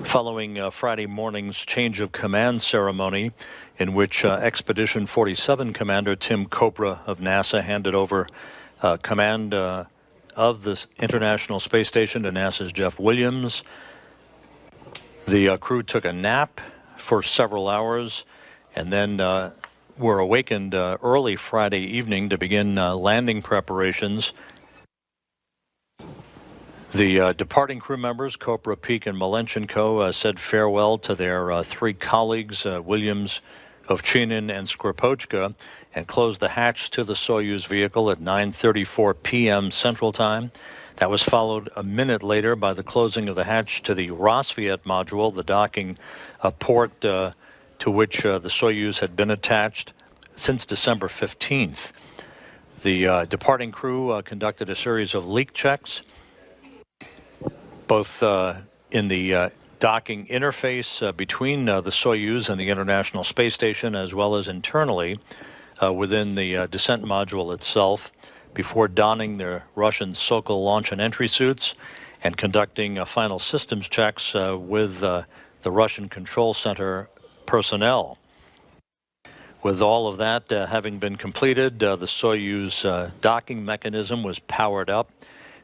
following Friday morning's change of command ceremony in which Expedition 47 Commander Tim Kopra of NASA handed over command of the International Space Station to NASA's Jeff Williams. The crew took a nap for several hours and then were awakened early Friday evening to begin landing preparations. The departing crew members, Kopra, Peake, and Malenchenko, said farewell to their three colleagues, Williams, Ovchinin, and Skripochka, and closed the hatch to the Soyuz vehicle at 9:34 p.m. Central Time. That was followed a minute later by the closing of the hatch to the Rassvet module, the docking port to which the Soyuz had been attached since December 15th. The departing crew conducted a series of leak checks, both in the docking interface between the Soyuz and the International Space Station, as well as internally within the descent module itself, before donning their Russian Sokol launch and entry suits and conducting final systems checks with the Russian Control Center personnel. With all of that having been completed, the Soyuz docking mechanism was powered up.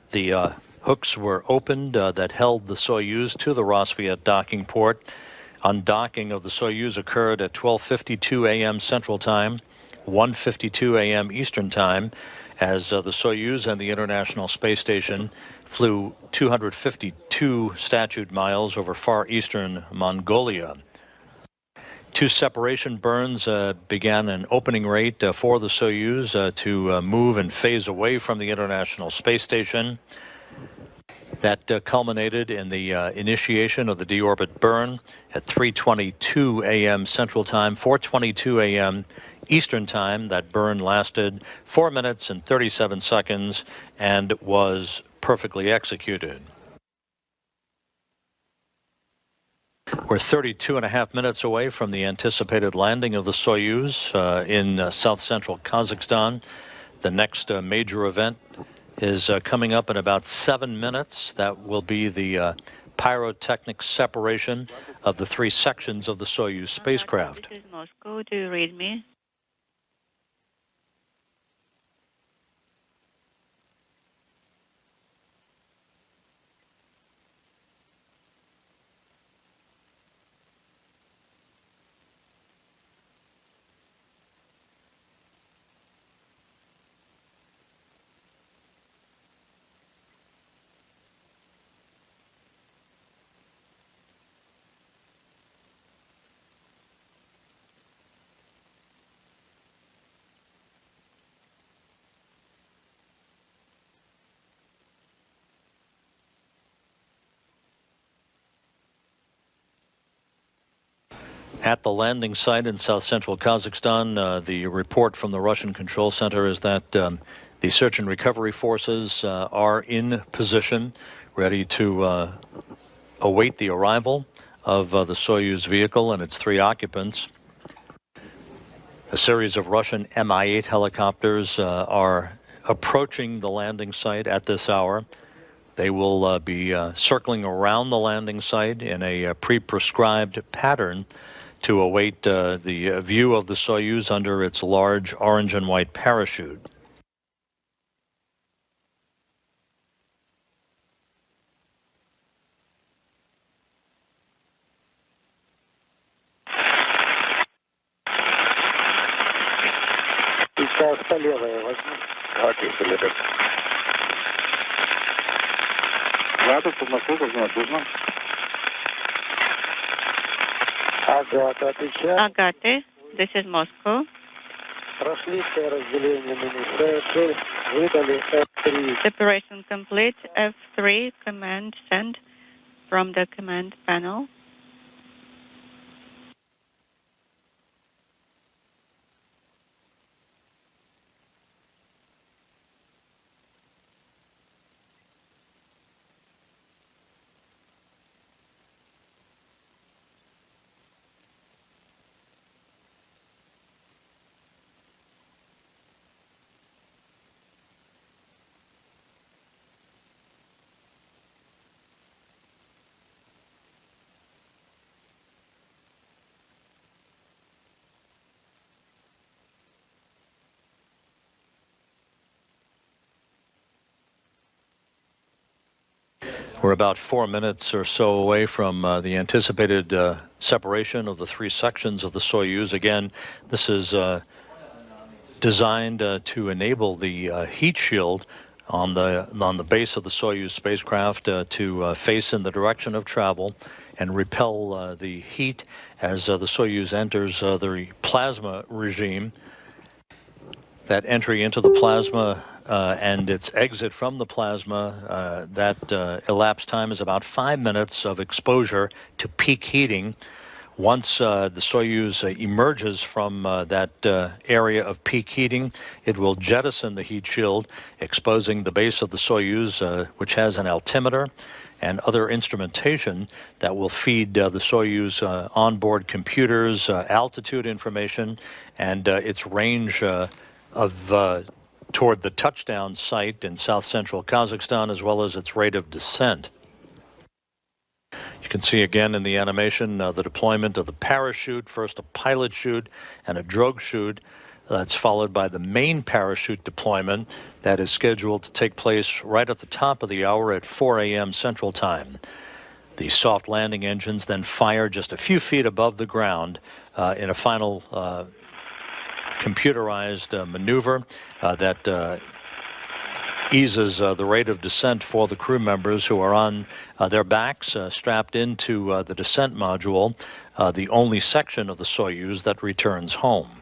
The hooks were opened that held the Soyuz to the Rassvet docking port. Undocking of the Soyuz occurred at 12:52 a.m. Central Time, 1:52 a.m. Eastern Time, as the Soyuz and the International Space Station flew 252 statute miles over far eastern Mongolia. Two separation burns began an opening rate for the Soyuz to move and phase away from the International Space Station. That culminated in the initiation of the deorbit burn at 3:22 a.m. Central Time, 4:22 a.m. Eastern Time. That burn lasted 4 minutes and 37 seconds and was perfectly executed. We're 32 and a half minutes away from the anticipated landing of the Soyuz in south-central Kazakhstan. The next major event is coming up in about 7 minutes. That will be the pyrotechnic separation of the three sections of the Soyuz spacecraft. This is Moscow. Do you read me? At the landing site in south-central Kazakhstan, the report from the Russian Control Center is that the search and recovery forces are in position, ready to await the arrival of the Soyuz vehicle and its three occupants. A series of Russian Mi-8 helicopters are approaching the landing site at this hour. They will be circling around the landing site in a pre-prescribed pattern to await the view of the Soyuz under its large orange and white parachute. Agate, this is Moscow. Separation complete. F3 command sent from the command panel. We're about 4 minutes or so away from the anticipated separation of the three sections of the Soyuz. Again, this is designed to enable the heat shield on the base of the Soyuz spacecraft to face in the direction of travel and repel the heat as the Soyuz enters the plasma regime. That entry into the plasma and its exit from the plasma, that elapsed time is about 5 minutes of exposure to peak heating. Once the Soyuz emerges from that area of peak heating, it will jettison the heat shield, exposing the base of the Soyuz, which has an altimeter and other instrumentation that will feed the Soyuz onboard computers, altitude information, and its range toward the touchdown site in south-central Kazakhstan, as well as its rate of descent. You can see again in the animation the deployment of the parachute, first a pilot chute and a drogue chute. That's followed by the main parachute deployment that is scheduled to take place right at the top of the hour at 4 a.m. Central Time. The soft landing engines then fire just a few feet above the ground in a final computerized maneuver that eases the rate of descent for the crew members who are on their backs, strapped into the descent module, the only section of the Soyuz that returns home.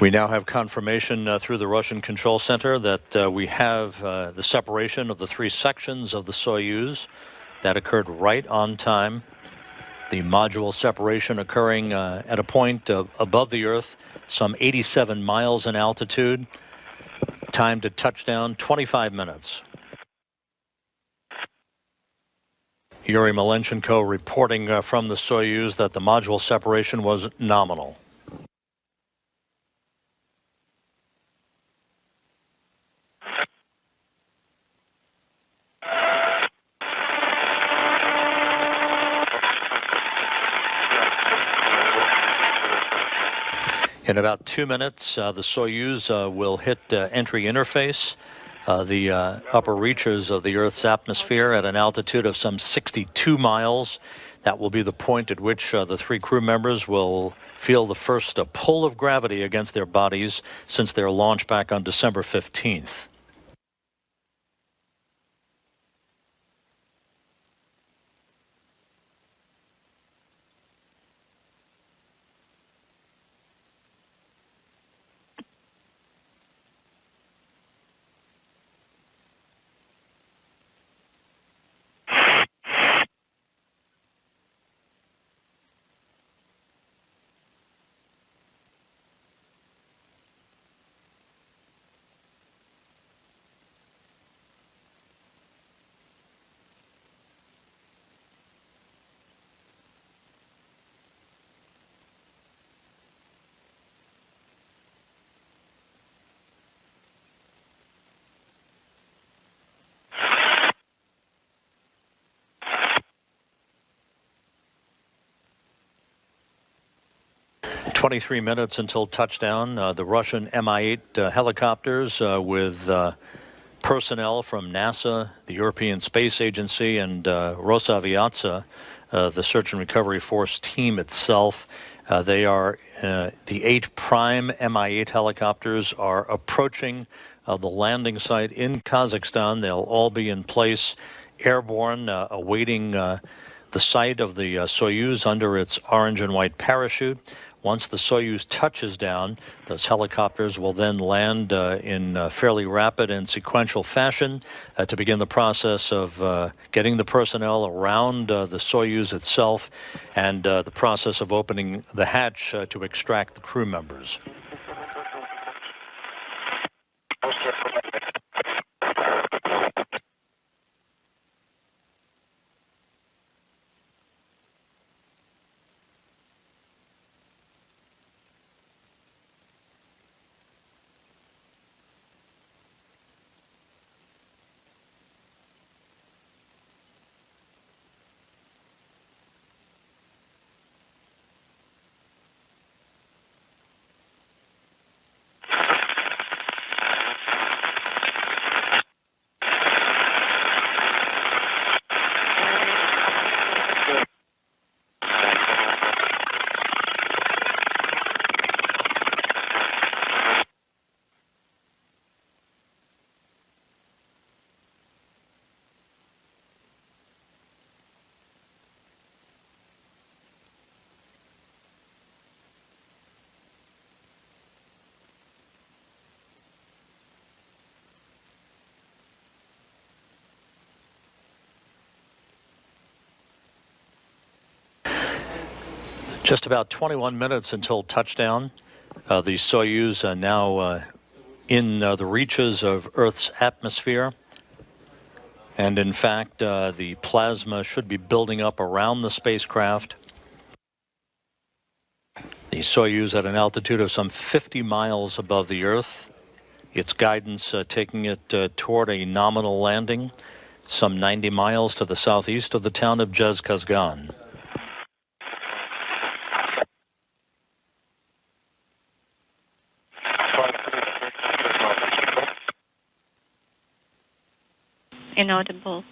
We now have confirmation through the Russian control center that we have the separation of the three sections of the Soyuz. That occurred right on time. The module separation occurring at a point above the Earth, some 87 miles in altitude. Time to touchdown, 25 minutes. Yuri Malenchenko reporting from the Soyuz that the module separation was nominal. In about 2 minutes, the Soyuz will hit entry interface, the upper reaches of the Earth's atmosphere at an altitude of some 62 miles. That will be the point at which the 3 crew members will feel the first pull of gravity against their bodies since their launch back on December 15th. "23 minutes until touchdown. The Russian Mi-8 helicopters with personnel from NASA, the European Space Agency, and Rosaviatsa, the search and recovery force team itself. They are the 8 prime Mi-8 helicopters are approaching the landing site in Kazakhstan. They'll all be in place, airborne, awaiting the sight of the Soyuz under its orange and white parachute. Once the Soyuz touches down, those helicopters will then land in fairly rapid and sequential fashion to begin the process of getting the personnel around the Soyuz itself and the process of opening the hatch to extract the crew members. Just about 21 minutes until touchdown. The Soyuz are now in the reaches of Earth's atmosphere. And in fact, the plasma should be building up around the spacecraft. The Soyuz at an altitude of some 50 miles above the Earth. Its guidance taking it toward a nominal landing some 90 miles to the southeast of the town of Zhezkazgan. Inaudible.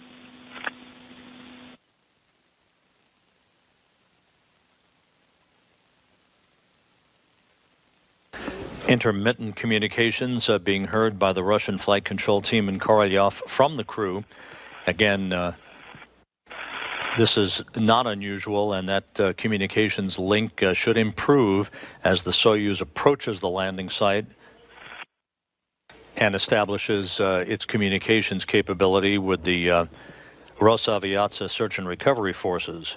Intermittent communications being heard by the Russian flight control team in Korolyov from the crew. Again, this is not unusual, and that communications link should improve as the Soyuz approaches the landing site and establishes its communications capability with the Rosaviatsa search and recovery forces.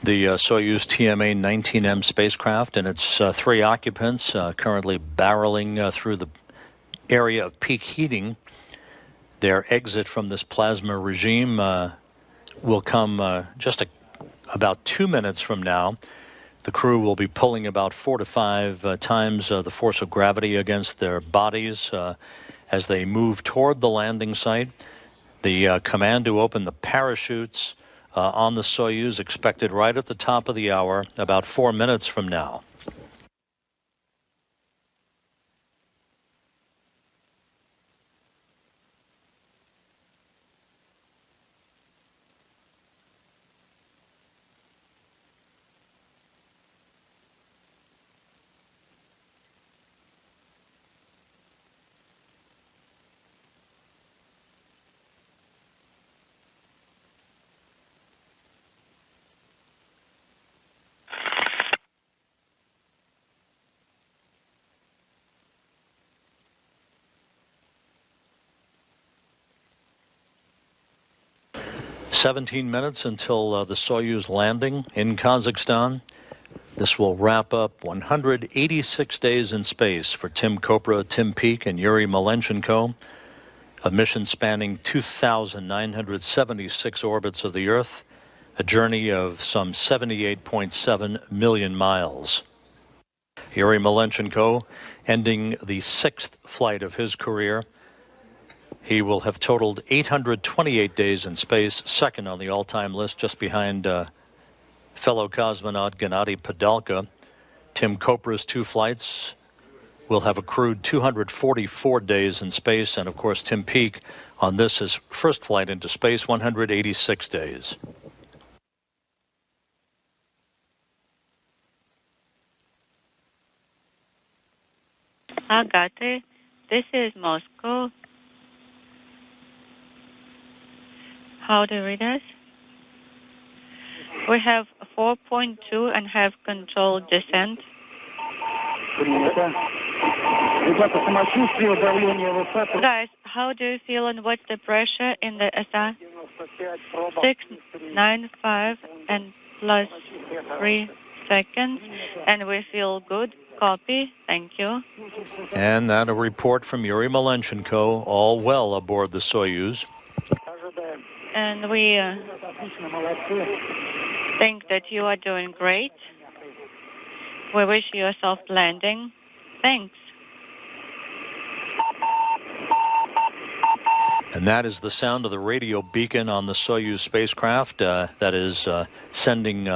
The Soyuz TMA-19M spacecraft and its 3 occupants currently barreling through the area of peak heating. Their exit from this plasma regime will come just about 2 minutes from now. The crew will be pulling about 4 to 5 times the force of gravity against their bodies as they move toward the landing site. The command to open the parachutes on the Soyuz expected right at the top of the hour, about 4 minutes from now. "17 minutes until the Soyuz landing in Kazakhstan. This will wrap up 186 days in space for Tim Kopra, Tim Peake, and Yuri Malenchenko, a mission spanning 2,976 orbits of the Earth, a journey of some 78.7 million miles. Yuri Malenchenko ending the 6th flight of his career. He will have totaled 828 days in space, second on the all-time list, just behind fellow cosmonaut Gennady Padalka. Tim Kopra's 2 flights will have accrued 244 days in space, and of course Tim Peake on this, his first flight into space, 186 days. Agate, this is Moscow. How do you read us? We have 4.2 and have controlled descent. Guys, how do you feel and what's the pressure in the SR? 695 and plus 3 seconds. And we feel good. Copy. Thank you. And that a report from Yuri Malenchenko, all well aboard the Soyuz. And we think that you are doing great. We wish you a soft landing. Thanks. And that is the sound of the radio beacon on the Soyuz spacecraft that is sending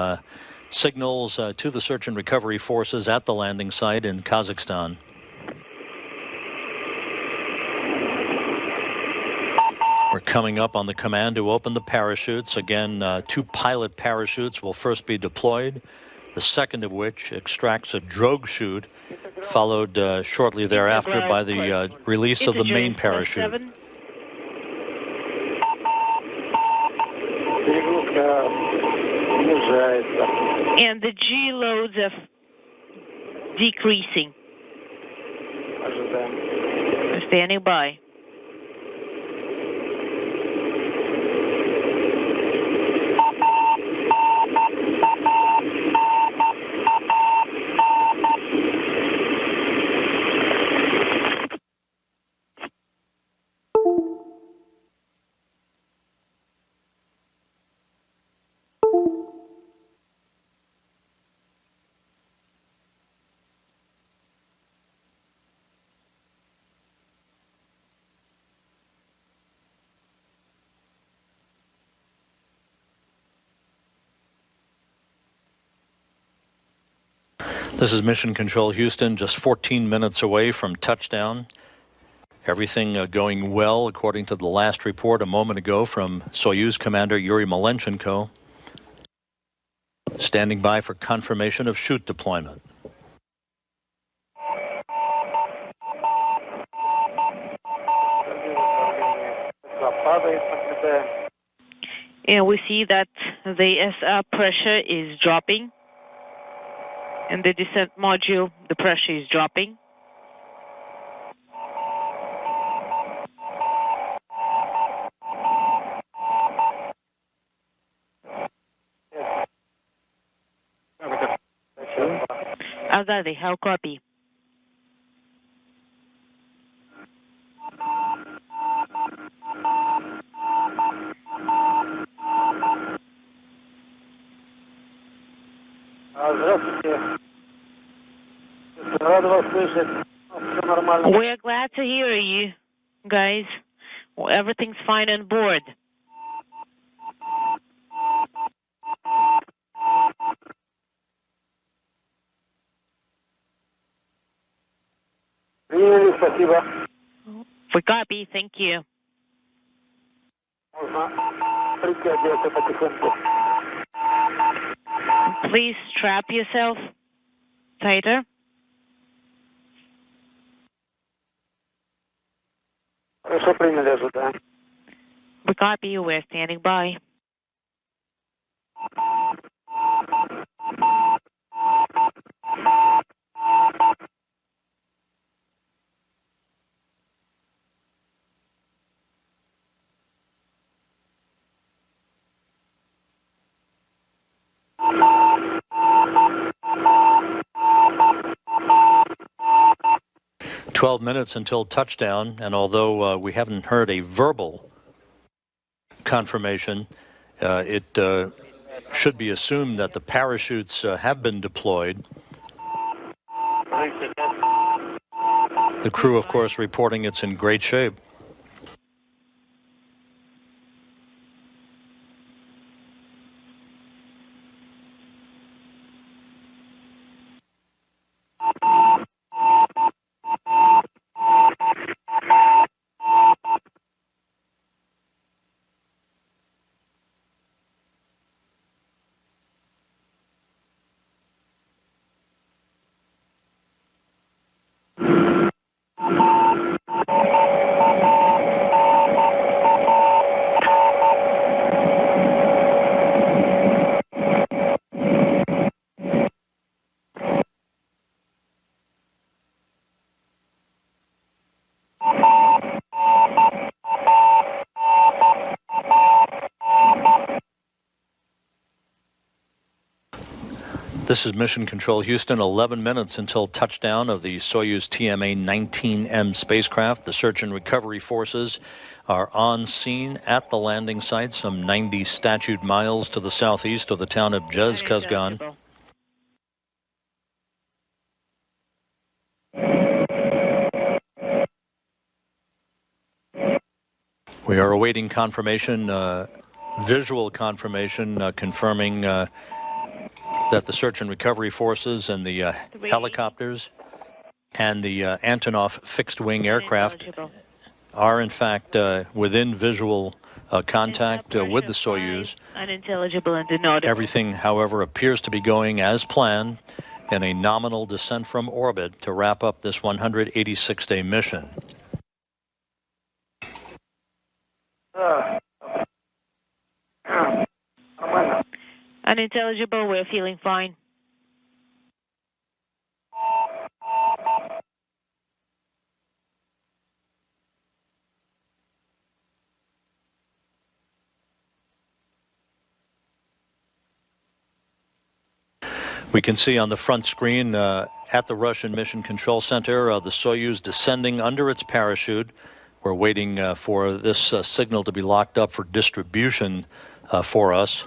signals to the search and recovery forces at the landing site in Kazakhstan. We're coming up on the command to open the parachutes. Again, 2 pilot parachutes will first be deployed, the second of which extracts a drogue chute, followed shortly thereafter by the release of the main parachute. And the G loads are decreasing. Standing by. This is Mission Control Houston, just 14 minutes away from touchdown. Everything going well, according to the last report a moment ago from Soyuz Commander Yuri Malenchenko. Standing by for confirmation of chute deployment. And we see that the SR pressure is dropping. In the descent module, the pressure is dropping. Agadi, how copy? Здравствуйте. Рад вас слышать. Все нормально. We're glad to hear you, guys. Everything's fine on board. Приняли, спасибо. We copy, thank you. Можно притягиваться потихоньку. Please strap yourself tighter. Хорошо, приняли, ожидаем. We copy, we're standing by. Minutes until touchdown, and although we haven't heard a verbal confirmation, it should be assumed that the parachutes have been deployed. The crew, of course, reporting it's in great shape. This is Mission Control Houston, 11 minutes until touchdown of the Soyuz TMA-19M spacecraft. The search and recovery forces are on scene at the landing site, some 90 statute miles to the southeast of the town of Jezkazgan. We are awaiting confirmation, visual confirmation, confirming that the search and recovery forces and the helicopters and the Antonov fixed-wing aircraft are, in fact, within visual contact with the Soyuz. Unintelligible and inaudible. Everything, however, appears to be going as planned in a nominal descent from orbit to wrap up this 186-day mission. Unintelligible, we're feeling fine. We can see on the front screen at the Russian Mission Control Center the Soyuz descending under its parachute. We're waiting for this signal to be locked up for distribution for us.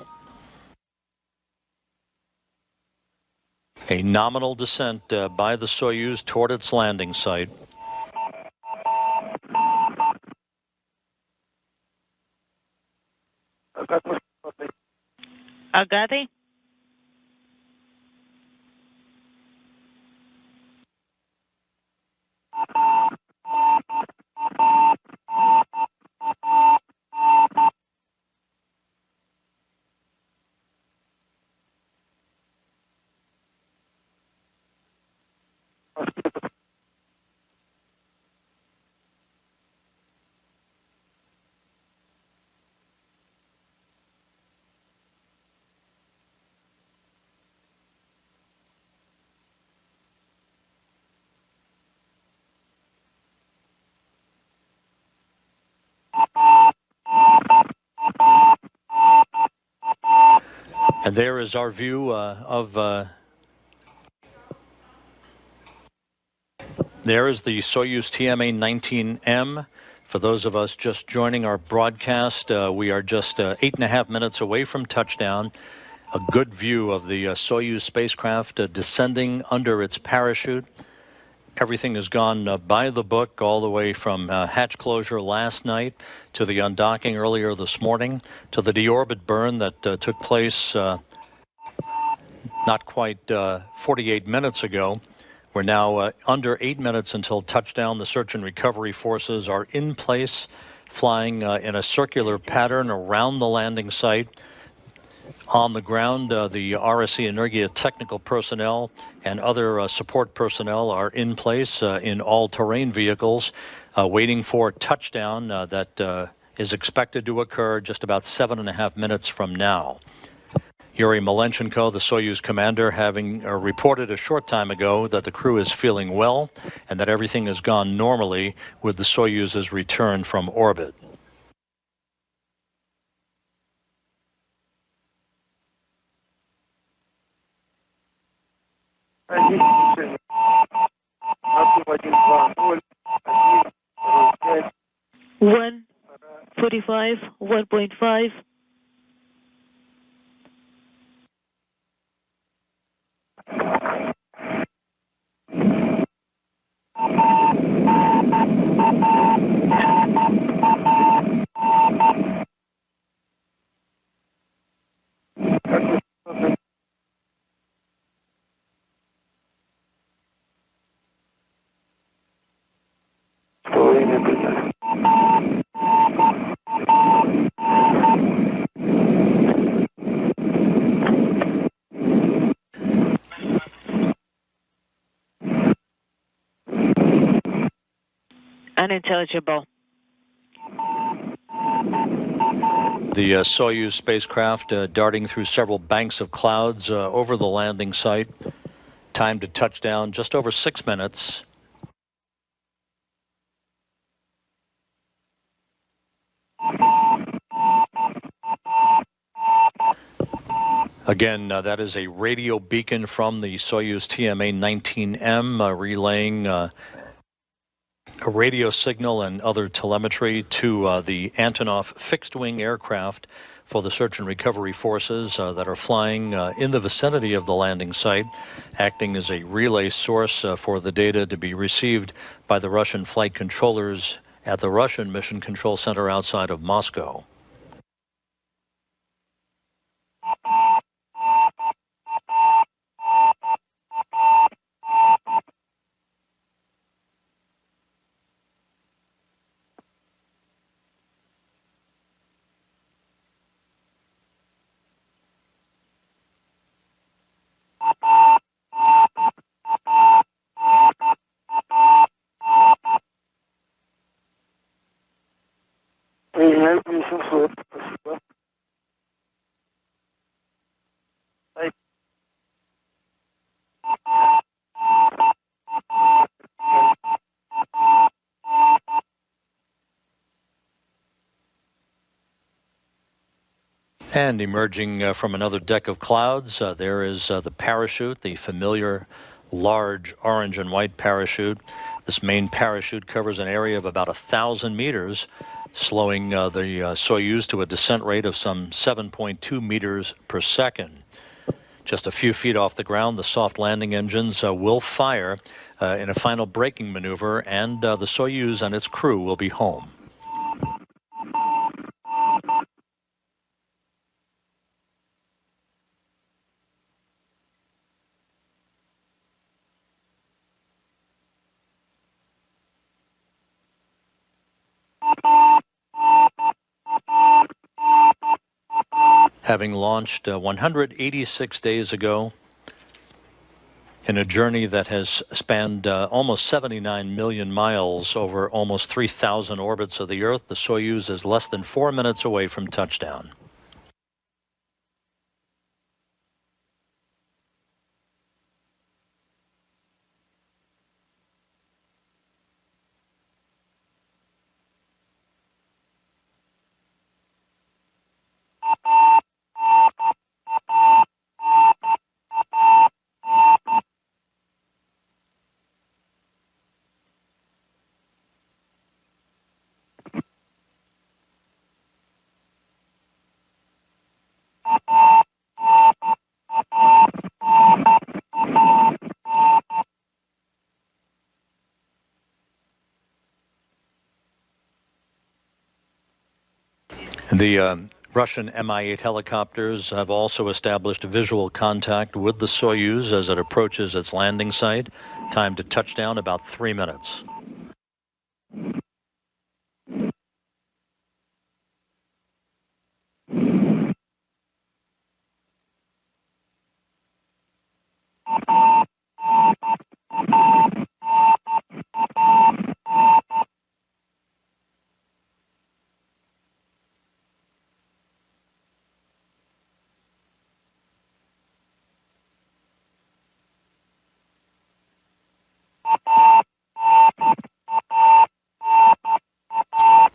A nominal descent by the Soyuz toward its landing site. Agati? And there is our view of There is the Soyuz TMA-19M. For those of us just joining our broadcast, we are just 8.5 minutes away from touchdown. A good view of the Soyuz spacecraft descending under its parachute. Everything has gone by the book all the way from hatch closure last night to the undocking earlier this morning to the deorbit burn that took place not quite 48 minutes ago. We're now under 8 minutes until touchdown. The search and recovery forces are in place, flying in a circular pattern around the landing site. On the ground, the RSC Energia technical personnel and other support personnel are in place in all-terrain vehicles, waiting for touchdown that is expected to occur just about 7.5 minutes from now. Yuri Malenchenko, the Soyuz commander, having reported a short time ago that the crew is feeling well and that everything has gone normally with the Soyuz's return from orbit. One 45, 1.5. Unintelligible. The Soyuz spacecraft darting through several banks of clouds over the landing site. Time to touchdown just over 6 minutes. Again, that is a radio beacon from the Soyuz TMA-19M relaying a radio signal and other telemetry to the Antonov fixed-wing aircraft for the search and recovery forces that are flying in the vicinity of the landing site, acting as a relay source for the data to be received by the Russian flight controllers at the Russian Mission Control Center outside of Moscow. And emerging from another deck of clouds, there is the parachute, the familiar large orange and white parachute. This main parachute covers an area of about 1,000 meters, slowing the Soyuz to a descent rate of some 7.2 meters per second. Just a few feet off the ground, the soft landing engines will fire in a final braking maneuver, and the Soyuz and its crew will be home. Having launched 186 days ago in a journey that has spanned almost 79 million miles over almost 3,000 orbits of the Earth, the Soyuz is less than 4 minutes away from touchdown. The Russian Mi-8 helicopters have also established visual contact with the Soyuz as it approaches its landing site. Time to touchdown about 3 minutes.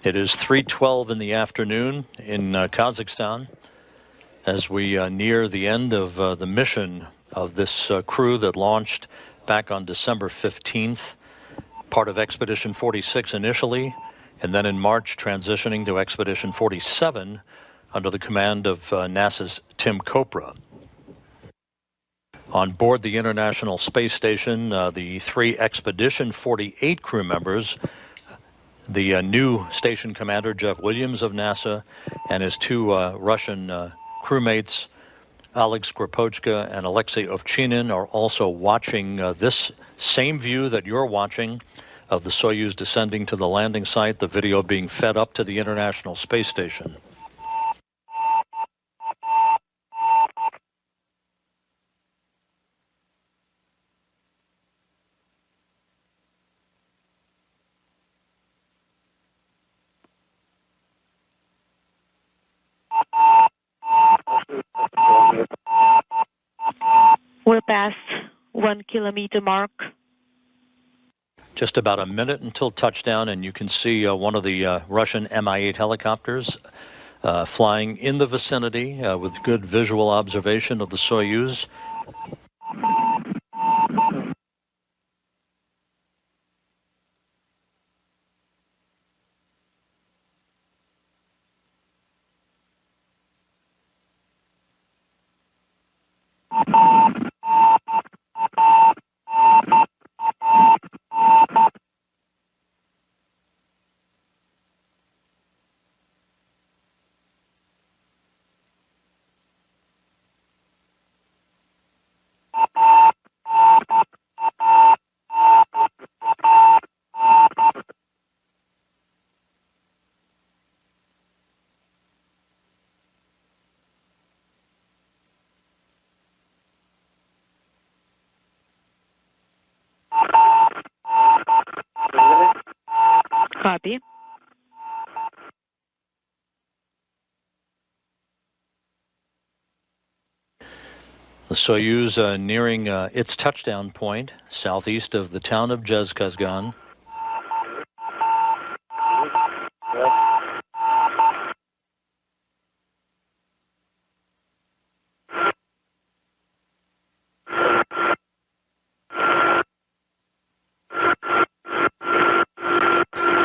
It is 3:12 in the afternoon in Kazakhstan as we near the end of the mission of this crew that launched back on December 15th, part of Expedition 46 initially, and then in March transitioning to Expedition 47 under the command of NASA's Tim Kopra. On board the International Space Station, the 3 Expedition 48 crew members, the new station commander, Jeff Williams of NASA, and his 2 Russian crewmates, Oleg Skripochka and Alexei Ovchinin, are also watching this same view that you're watching of the Soyuz descending to the landing site, the video being fed up to the International Space Station. We're past 1 kilometer mark. Just about a minute until touchdown, and you can see one of the Russian Mi-8 helicopters flying in the vicinity with good visual observation of the Soyuz. Copy. The Soyuz nearing its touchdown point, southeast of the town of Zhezkazgan.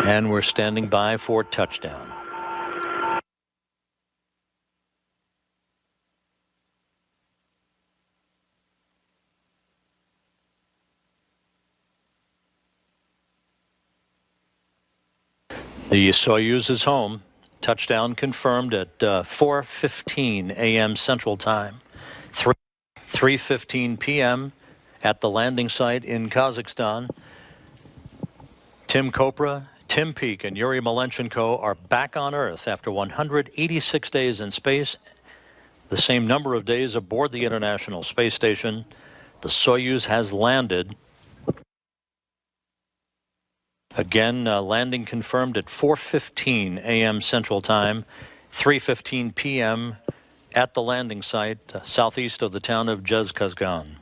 And we're standing by for touchdown. The Soyuz is home. Touchdown confirmed at 4:15 a.m. Central Time, 3:15 p.m. at the landing site in Kazakhstan. Tim Kopra, Tim Peake, and Yuri Malenchenko are back on Earth after 186 days in space, the same number of days aboard the International Space Station. The Soyuz has landed. Again, landing confirmed at 4:15 a.m. Central Time, 3:15 p.m. at the landing site southeast of the town of Zhezkazgan.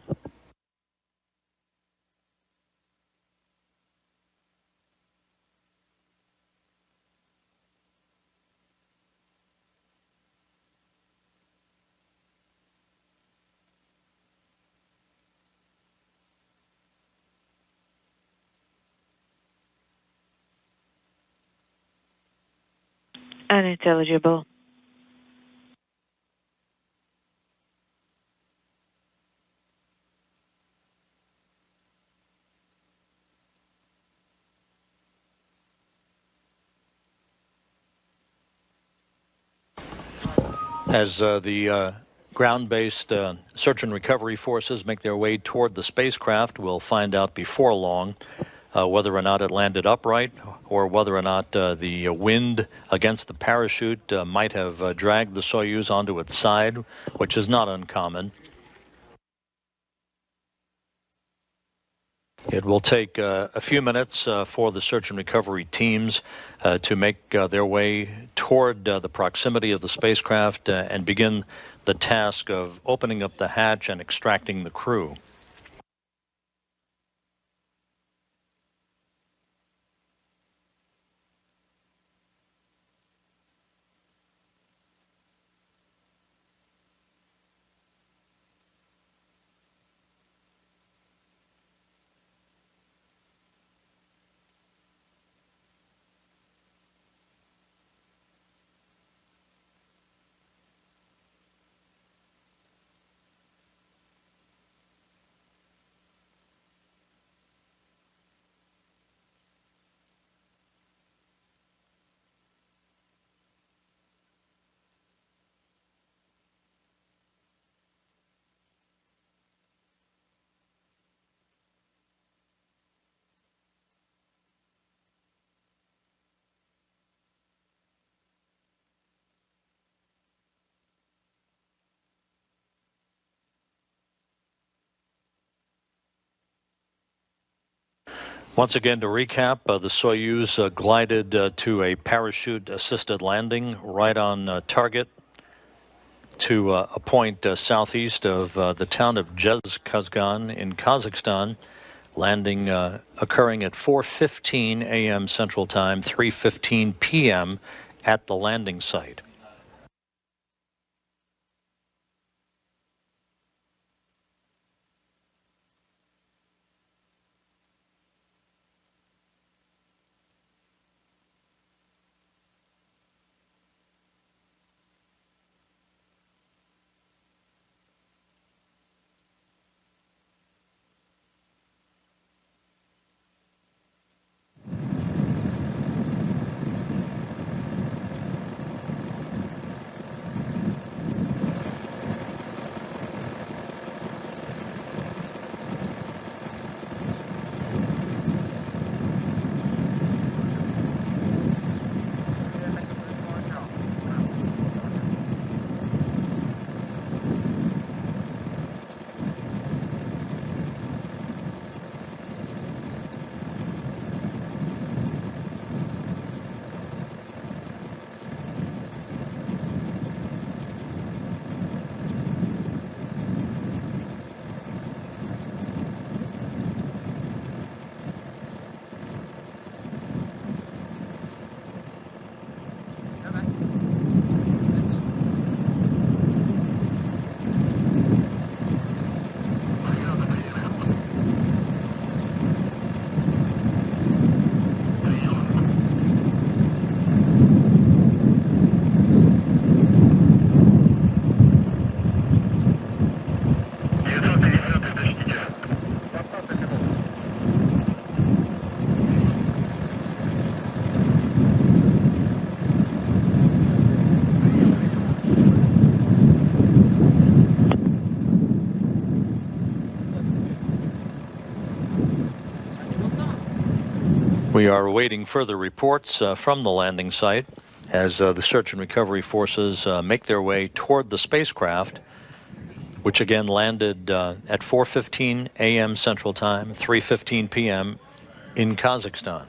Unintelligible. As the ground-based search and recovery forces make their way toward the spacecraft, we'll find out before long whether or not it landed upright or whether or not the wind against the parachute might have dragged the Soyuz onto its side, which is not uncommon. It will take a few minutes for the search and recovery teams to make their way toward the proximity of the spacecraft and begin the task of opening up the hatch and extracting the crew. Once again, to recap, the Soyuz glided to a parachute-assisted landing right on target to a point southeast of the town of Jezkazgan in Kazakhstan, landing occurring at 4:15 a.m. Central Time, 3:15 p.m. at the landing site. We are awaiting further reports from the landing site as the search and recovery forces make their way toward the spacecraft, which again landed at 4:15 a.m. Central Time, 3:15 p.m. in Kazakhstan.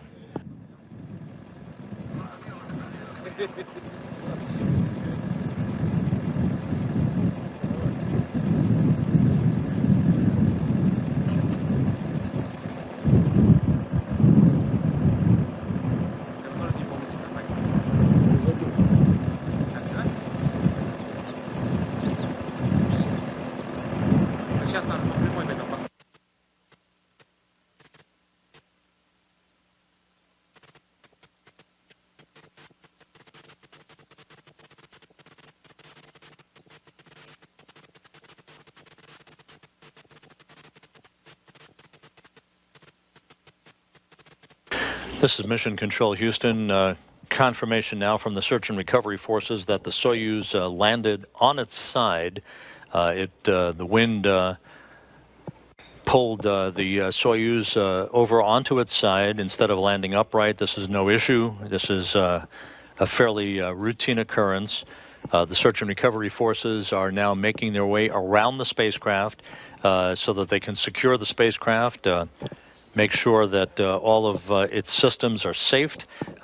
This is Mission Control Houston, confirmation now from the search and recovery forces that the Soyuz landed on its side. The wind pulled the Soyuz over onto its side instead of landing upright. This is no issue. This is a fairly routine occurrence. The search and recovery forces are now making their way around the spacecraft so that they can secure the spacecraft, make sure that all of its systems are safe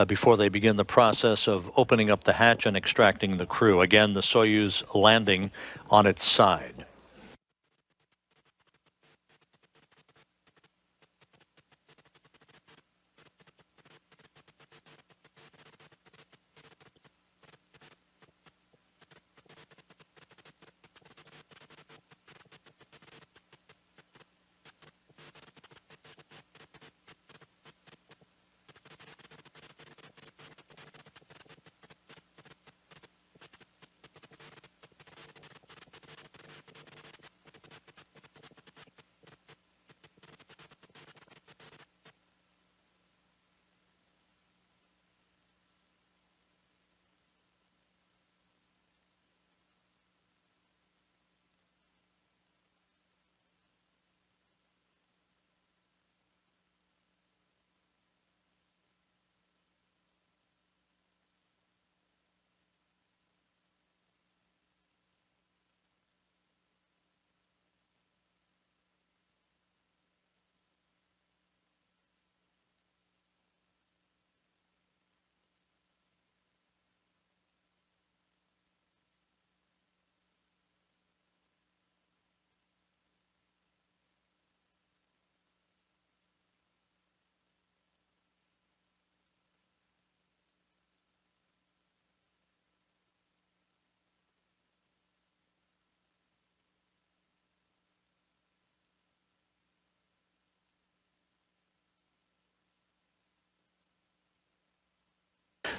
before they begin the process of opening up the hatch and extracting the crew. Again, the Soyuz landing on its side.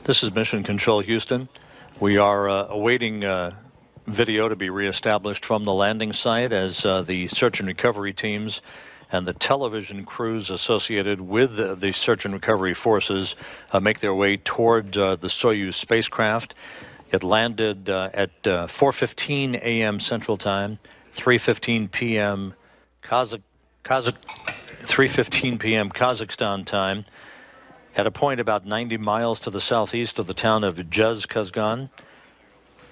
This is Mission Control Houston. We are awaiting video to be reestablished from the landing site as the search and recovery teams and the television crews associated with the search and recovery forces make their way toward the Soyuz spacecraft. It landed at 4:15 a.m. Central Time, 3:15 p.m. 3:15 p.m. Kazakhstan time, at a point about 90 miles to the southeast of the town of Jezkazgan.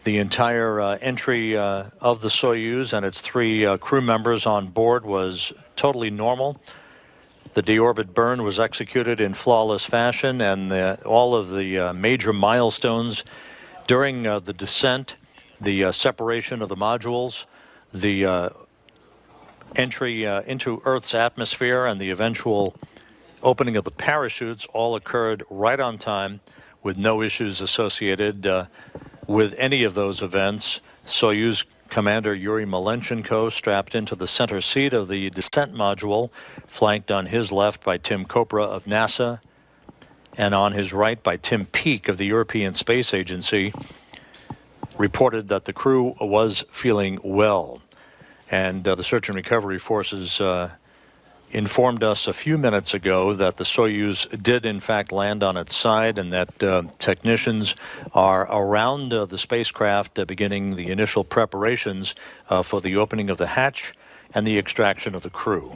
The entire entry of the Soyuz and its three crew members on board was totally normal. The deorbit burn was executed in flawless fashion, and all of the major milestones during the descent, the separation of the modules, the entry into Earth's atmosphere, and the eventual opening of the parachutes all occurred right on time with no issues associated with any of those events. Soyuz Commander Yuri Malenchenko strapped into the center seat of the descent module, flanked on his left by Tim Kopra of NASA and on his right by Tim Peake of the European Space Agency, reported that the crew was feeling well. And the search and recovery forces informed us a few minutes ago that the Soyuz did in fact land on its side, and that technicians are around the spacecraft beginning the initial preparations for the opening of the hatch and the extraction of the crew.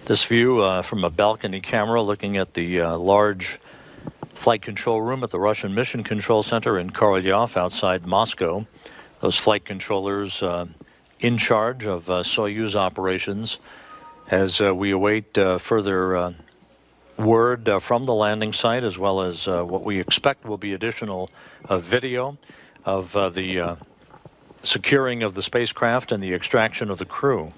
This view from a balcony camera looking at the large flight control room at the Russian Mission Control Center in Korolyov outside Moscow. Those flight controllers in charge of Soyuz operations as we await further word from the landing site, as well as what we expect will be additional video of the securing of the spacecraft and the extraction of the crew.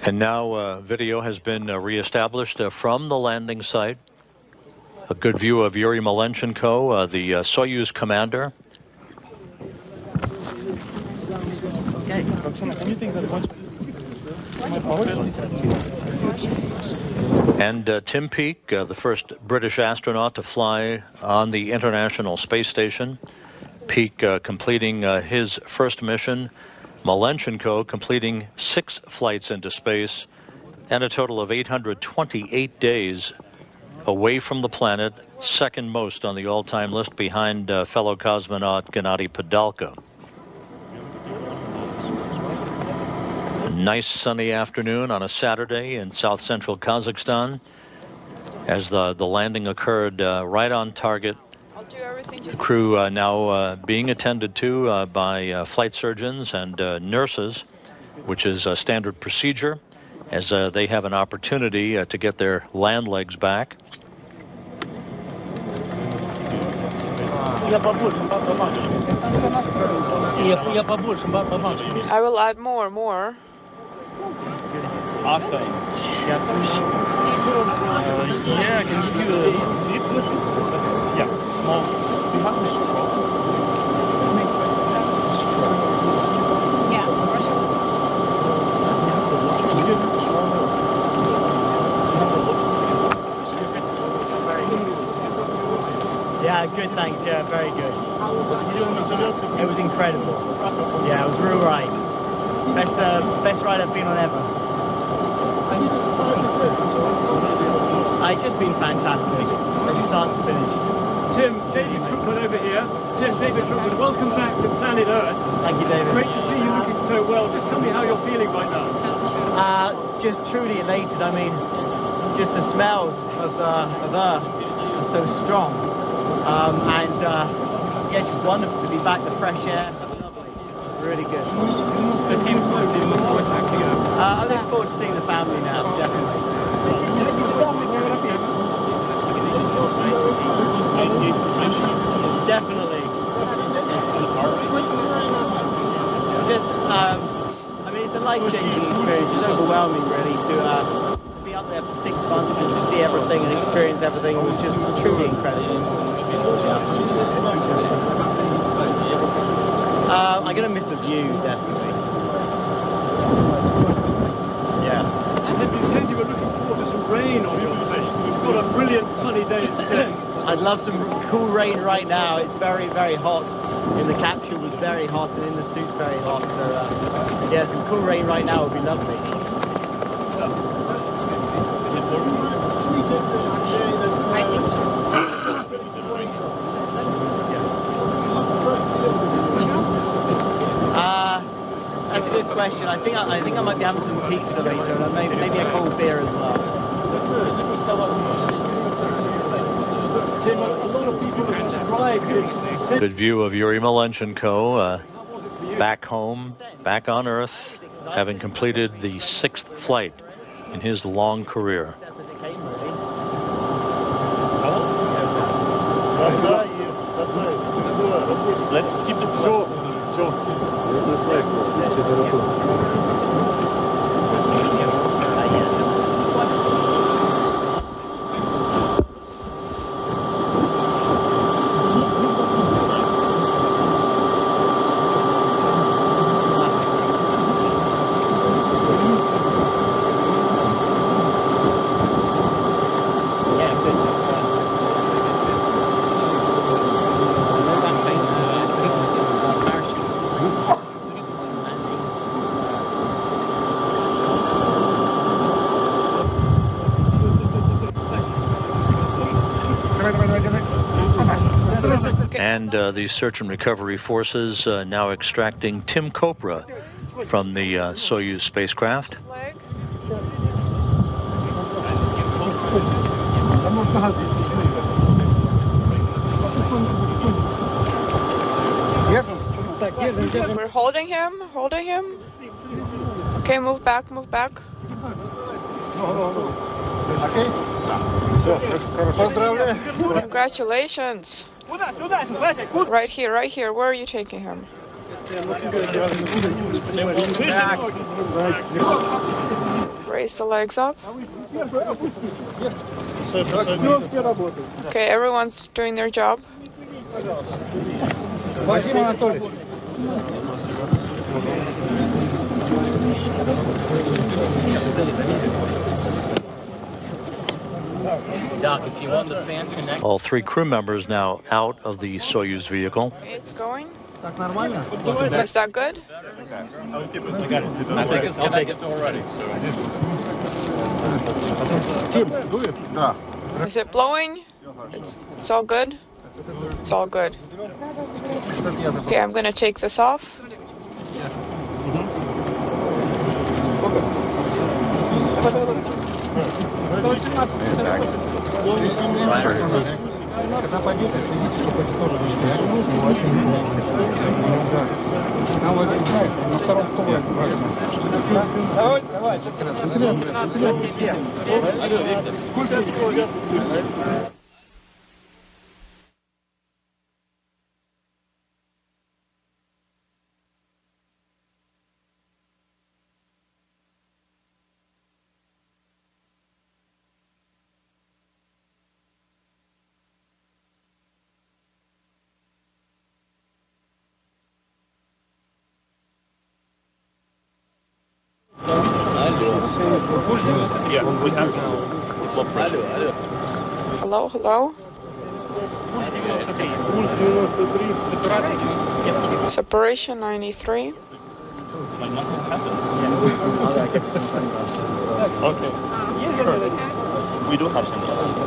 And now video has been reestablished from the landing site. A good view of Yuri Malenchenko, the Soyuz commander. And Tim Peake, the first British astronaut to fly on the International Space Station. Peake completing his first mission. Malenchenko completing 6 flights into space and a total of 828 days away from the planet, second most on the all-time list behind fellow cosmonaut Gennady Padalka. A nice sunny afternoon on a Saturday in south-central Kazakhstan as the landing occurred right on target. The crew now being attended to by flight surgeons and nurses, which is a standard procedure as they have an opportunity to get their land legs back. I will add more. Awesome. Yeah, I can give you a zip. Yeah, small. Yeah, good, thanks. Yeah, very good. It was incredible. Yeah, it was real right. Best ride I've been on ever. It's just been fantastic, from start to finish. Tim, David Troopman over here. David Troopman, welcome back to planet Earth. Thank you, David. Great to see you looking so well. Just tell me how you're feeling right now. Just truly elated. I mean, just the smells of Earth are so strong. Yeah, it's just wonderful to be back, the fresh air. Lovely. Really good. The team's looking forward back to go. I'm looking forward to seeing the family now, definitely. Definitely. Just, I mean, it's a life-changing experience. It's overwhelming, really, to be up there for 6 months and to see everything and experience everything. It was just truly incredible. Yeah. I'm going to miss the view, definitely. Yeah. And you said you were looking forward to some rain on your position. We've got a brilliant sunny day instead. I'd love some cool rain right now. It's very, very hot. In the capsule was very hot, and in the suit's very hot. So yeah, some cool rain right now would be lovely. I think so. That's a good question. I think I might be having some pizza later, and maybe a cold beer as well. Tim, a lot of people have described this. Good view of Yuri Malenchenko back home, back on Earth, having completed the 6th flight in his long career. Let's skip the And the search and recovery forces now extracting Tim Kopra from the Soyuz spacecraft. Leg. We're holding him, holding him. Okay, move back, move back. Congratulations. Right here. Where are you taking him? Raise the legs up. Okay, everyone's doing their job. Doc, if you want the fan connect. All 3 crew members now out of the Soyuz vehicle. Okay, it's going. Is that good? I think it's connected already. Is it blowing? It's all good? It's all good. Okay, I'm gonna take this off. Когда пойдете, следите, чтобы эти тоже не стояли. Там вот один знает, на втором круге брать нас. Давай. Сколько? Hello? Separation 93. Okay. Sure. We do have some glasses.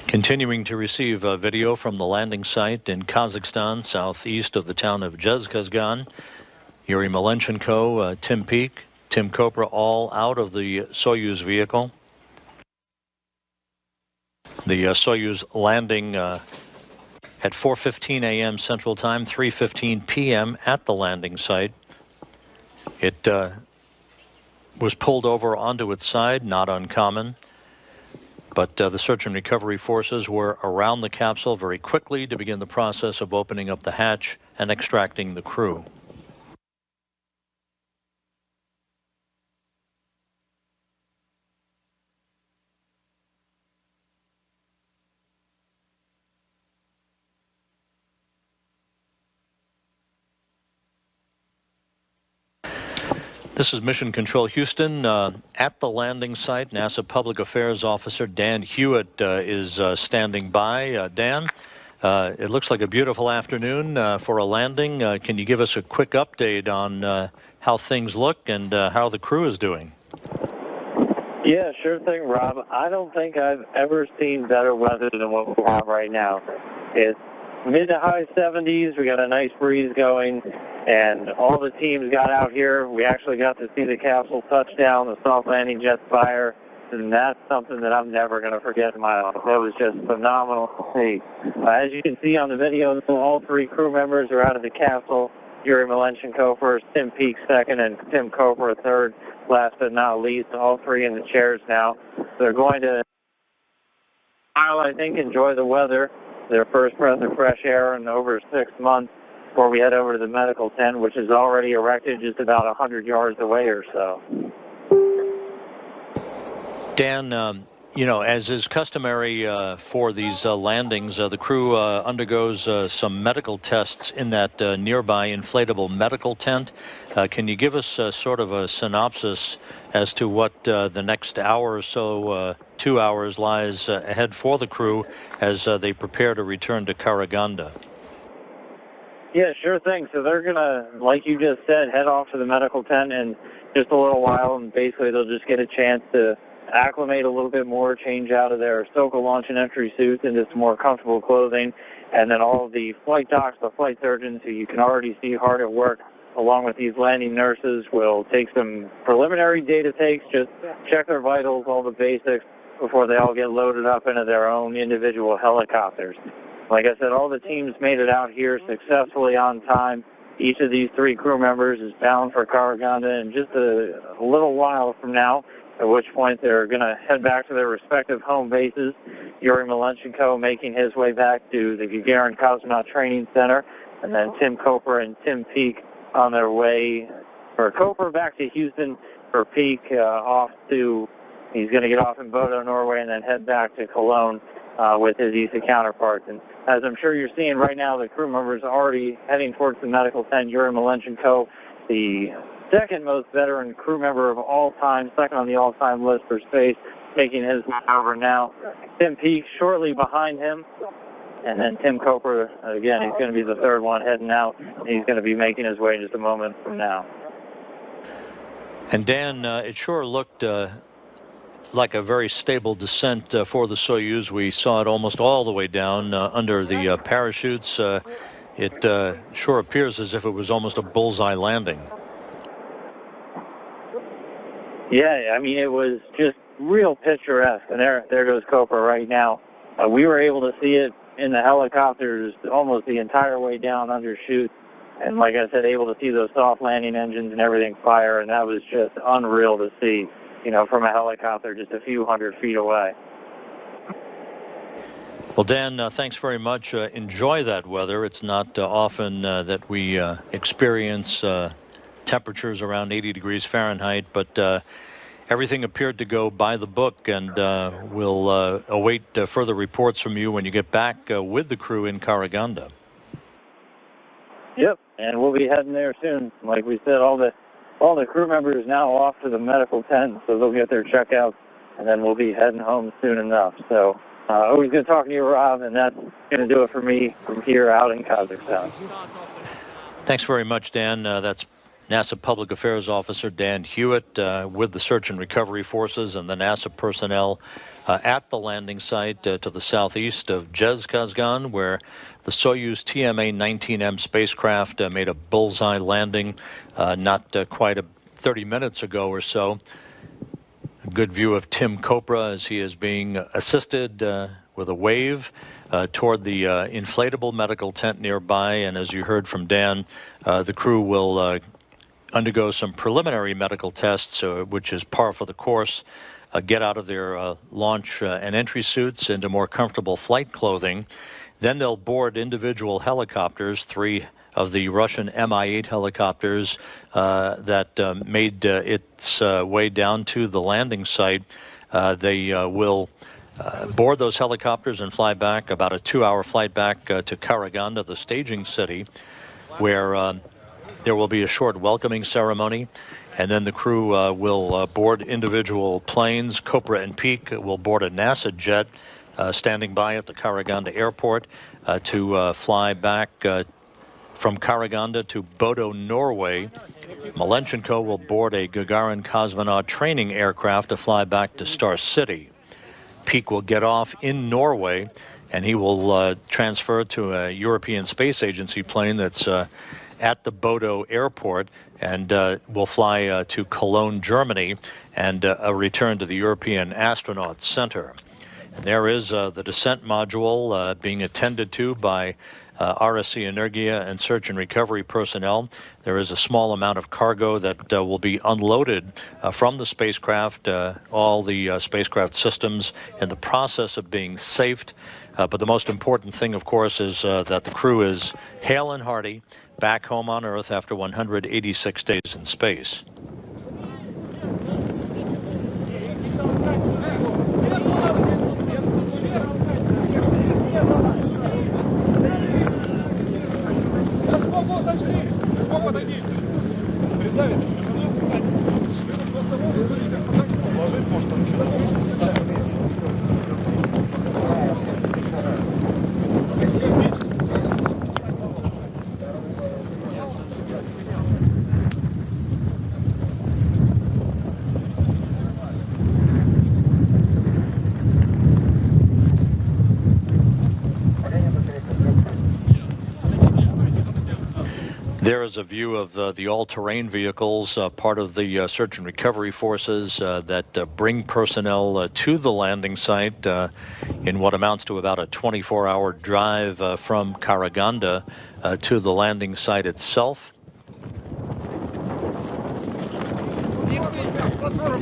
Continuing to receive video from the landing site in Kazakhstan, southeast of the town of Zhezkazgan. Yuri Malenchenko, Tim Peake, Tim Kopra all out of the Soyuz vehicle. The Soyuz landing at 4:15 a.m. Central Time, 3:15 p.m. at the landing site. It was pulled over onto its side, not uncommon. But the search and recovery forces were around the capsule very quickly to begin the process of opening up the hatch and extracting the crew. This is Mission Control Houston. At the landing site, NASA Public Affairs Officer Dan Hewitt is standing by. Dan, it looks like a beautiful afternoon for a landing. Can you give us a quick update on how things look and how the crew is doing? Yeah, sure thing, Rob. I don't think I've ever seen better weather than what we have right now. It's mid to high 70s. We got a nice breeze going, and all the teams got out here. We actually got to see the capsule touchdown, the soft landing jet fire, and that's something that I'm never going to forget in my life. That was just phenomenal to see. As you can see on the video, all three crew members are out of the capsule. Yuri Malenchenko first, Tim Peake second, and Tim Kopra third. Last but not least, all three in the chairs now. They're going to, I think, enjoy the weather. Their first breath of fresh air in over 6 months before we head over to the medical tent, which is already erected just about 100 yards away or so. Dan, you know, as is customary for these landings, the crew undergoes some medical tests in that nearby inflatable medical tent. Can you give us sort of a synopsis as to what the next hour or so, 2 hours, lies ahead for the crew as they prepare to return to Karaganda? Yeah, sure thing. So they're going to, like you just said, head off to the medical tent in just a little while, and basically they'll just get a chance to acclimate a little bit more, change out of their SOCA launch and entry suits into some more comfortable clothing, and then all of the flight docs, the flight surgeons, who you can already see hard at work, along with these landing nurses, will take some preliminary data takes, just check their vitals, all the basics, before they all get loaded up into their own individual helicopters. Like I said, all the teams made it out here successfully on time. Each of these three crew members is bound for Karaganda in just a little while from now, at which point they're going to head back to their respective home bases. Yuri Malenchenko making his way back to the Gagarin Cosmonaut Training Center, and then Tim Kopra and Tim Peake on their way, for Kopra back to Houston, for Peake he's going to get off in Bodo, Norway, and then head back to Cologne with his ESA counterparts. And as I'm sure you're seeing right now, the crew members are already heading towards the medical tent. Yuri Malenchenko, the second most veteran crew member of all time, second on the all-time list for space, making his way over now. Tim Peake shortly behind him, and then Tim Kopra, again, he's going to be the third one heading out, and he's going to be making his way in just a moment from now. And Dan, it sure looked like a very stable descent for the Soyuz. We saw it almost all the way down under the parachutes. It sure appears as if it was almost a bullseye landing. Yeah, I mean, it was just real picturesque. And there goes Kopra right now. We were able to see it in the helicopters almost the entire way down under chute. And like I said, able to see those soft landing engines and everything fire. And that was just unreal to see, you know, from a helicopter just a few hundred feet away. Well, Dan, thanks very much. Enjoy that weather. It's not often that we experience temperatures around 80 degrees Fahrenheit, but everything appeared to go by the book, and we'll await further reports from you when you get back with the crew in Karaganda. Yep, and we'll be heading there soon. Like we said, all the crew members now off to the medical tent, so they'll get their checkouts, and then we'll be heading home soon enough. So always good talking to you, Rob, and that's going to do it for me from here out in Kazakhstan. Thanks very much, Dan. That's NASA Public Affairs Officer Dan Hewitt with the search and recovery forces and the NASA personnel at the landing site to the southeast of Zhezkazgan, where the Soyuz TMA-19M spacecraft made a bullseye landing not quite 30 minutes ago or so. A good view of Tim Copra as he is being assisted with a wave toward the inflatable medical tent nearby. And as you heard from Dan, the crew will undergo some preliminary medical tests, which is par for the course, get out of their launch and entry suits into more comfortable flight clothing. Then they'll board individual helicopters, 3 of the Russian Mi-8 helicopters that made its way down to the landing site. They will board those helicopters and fly back, about a 2-hour flight back to Karaganda, the staging city, where there will be a short welcoming ceremony, and then the crew will board individual planes. Copra and Peake will board a NASA jet standing by at the Karaganda airport to fly back from Karaganda to Bodo, Norway. Malenchenko will board a Gagarin cosmonaut training aircraft to fly back to Star City. Peake will get off in Norway, and he will transfer to a European Space Agency plane that's at the Bodo airport, and will fly to Cologne, Germany, and a return to the European Astronaut Center. And there is the descent module being attended to by RSC Energia and search and recovery personnel. There is a small amount of cargo that will be unloaded from the spacecraft, all the spacecraft systems in the process of being safed. But the most important thing, of course, is that the crew is hale and hearty, back home on Earth after 186 days in space. There is a view of the all-terrain vehicles, part of the search and recovery forces that bring personnel to the landing site in what amounts to about a 24-hour drive from Karaganda to the landing site itself.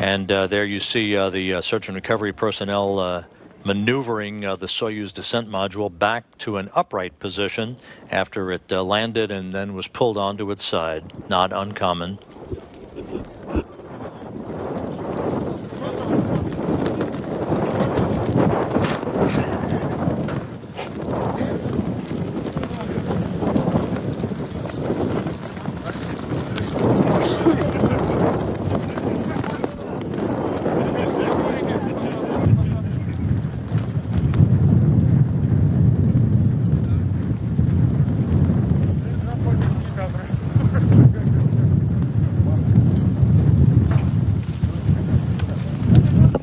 And there you see the search and recovery personnel maneuvering the Soyuz descent module back to an upright position after it landed and then was pulled onto its side. Not uncommon.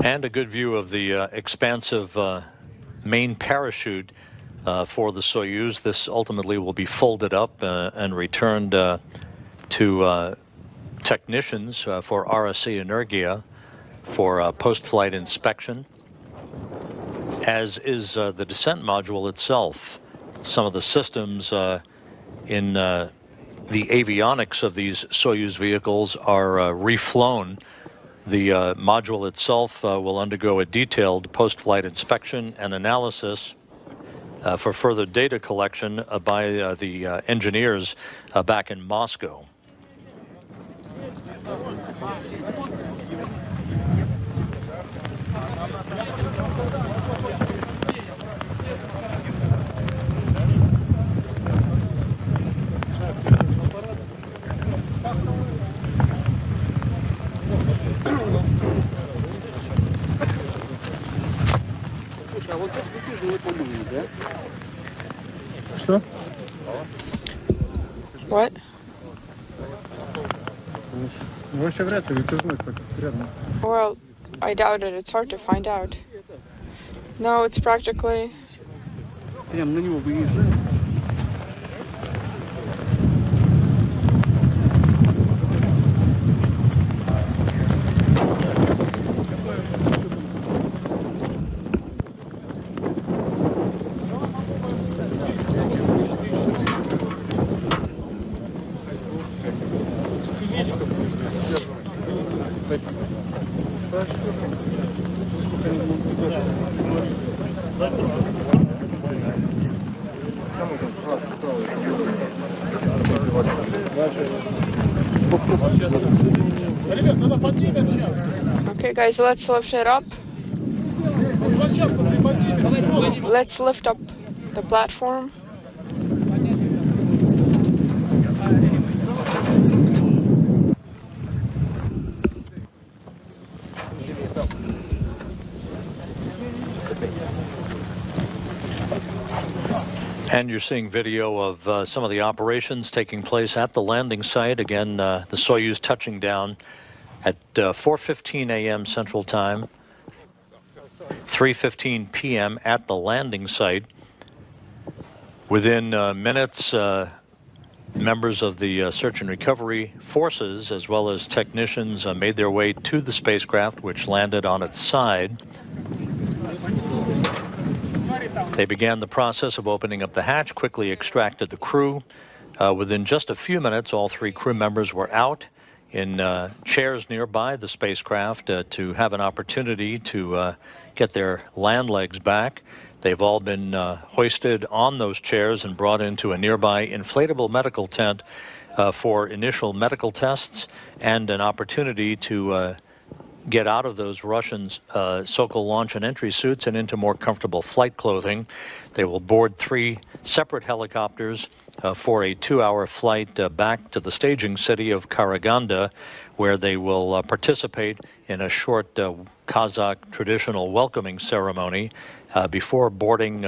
And a good view of the expansive main parachute for the Soyuz. This ultimately will be folded up and returned to technicians for RSC Energia for post-flight inspection, as is the descent module itself. Some of the systems in the avionics of these Soyuz vehicles are reflown. The module itself will undergo a detailed post-flight inspection and analysis for further data collection by the engineers back in Moscow. Что? What? Ну, вообще вряд ли, ты знаешь, как рядом. Well, I doubt it. It's hard to find out. No, it's practically... Прям на него выезжаем. Okay, guys, let's lift it up. Let's lift up the platform. And you're seeing video of some of the operations taking place at the landing site. Again, the Soyuz touching down at 4:15 a.m. Central Time, 3:15 p.m. at the landing site. Within minutes, members of the search and recovery forces, as well as technicians, made their way to the spacecraft, which landed on its side. They began the process of opening up the hatch, quickly extracted the crew. Within just a few minutes, all three crew members were out in chairs nearby the spacecraft to have an opportunity to get their land legs back. They've all been hoisted on those chairs and brought into a nearby inflatable medical tent for initial medical tests and an opportunity to get out of those Russian Sokol launch and entry suits and into more comfortable flight clothing. They will board 3 separate helicopters for a 2-hour flight back to the staging city of Karaganda, where they will participate in a short Kazakh traditional welcoming ceremony before boarding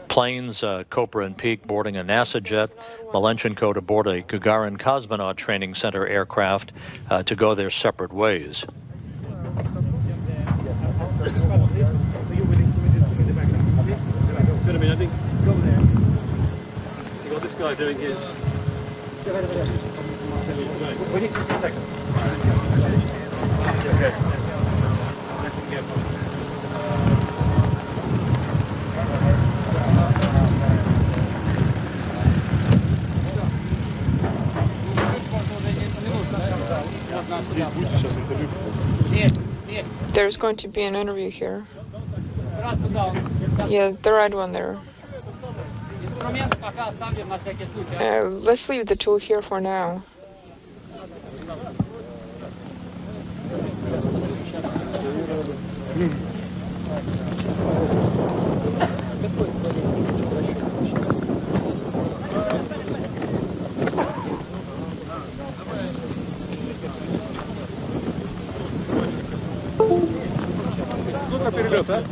planes, Kopra and Peake boarding a NASA jet, Malenchenko to board a Gagarin Cosmonaut Training Center aircraft to go their separate ways. I mean, I think go there. You got this guy doing his. We need 60 seconds. Okay. There's going to be an interview here. Yeah, the red one there. Let's leave the tool here for now. Перелет, а?